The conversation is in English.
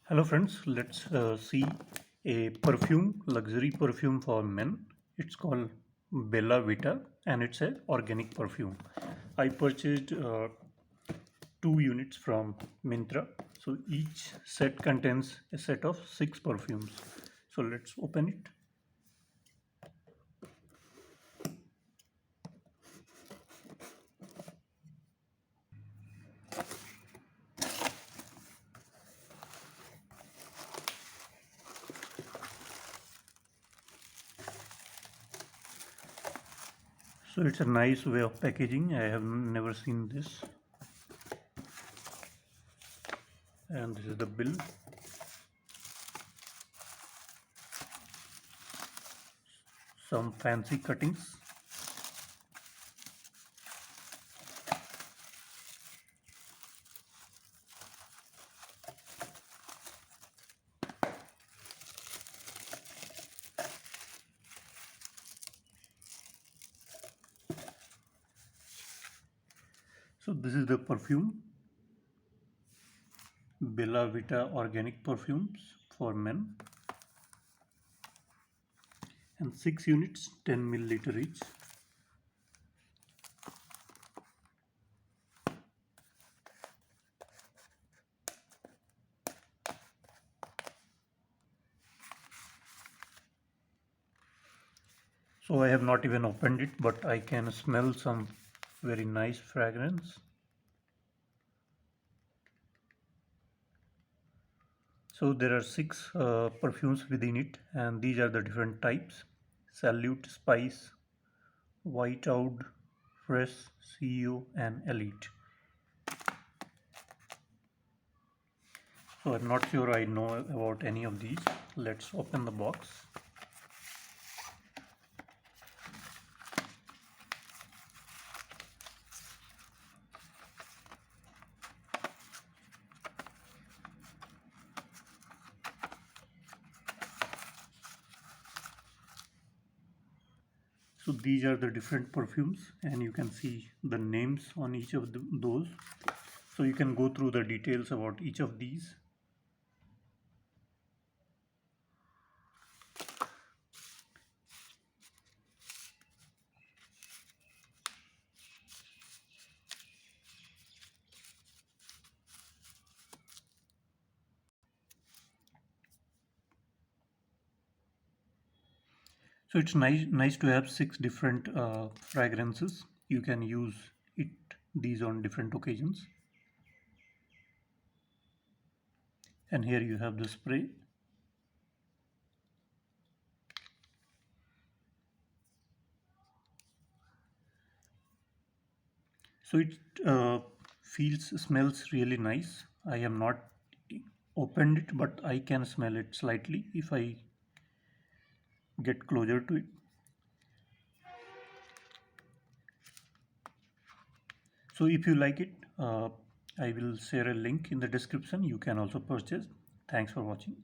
Hello friends, let's see a perfume, luxury perfume for men. It's called Bella Vita and it's a organic perfume. I purchased 2 units from Mintra. So each set contains a set of 6 perfumes. So let's open it. So it's a nice way of packaging. I have never seen this. And this is the bill. Some fancy cuttings. So this is the perfume, Bella Vita organic perfumes for men, and 6 units, 10 milliliter each. So I have not even opened it, but I can smell some very nice fragrance. So there are 6 perfumes within it, and these are the different types: Salute, Spice, White Oud, Fresh, CEO, and Elite. So I'm not sure I know about any of these. Let's open the box. So these are the different perfumes, and you can see the names on each of those. So you can go through the details about each of these. So it's nice to have 6 different fragrances. You can use these on different occasions. And here you have the spray. So it smells really nice. I have not opened it, but I can smell it slightly if I get closer to it. So if you like it, I will share a link in the description. You can also purchase. Thanks for watching.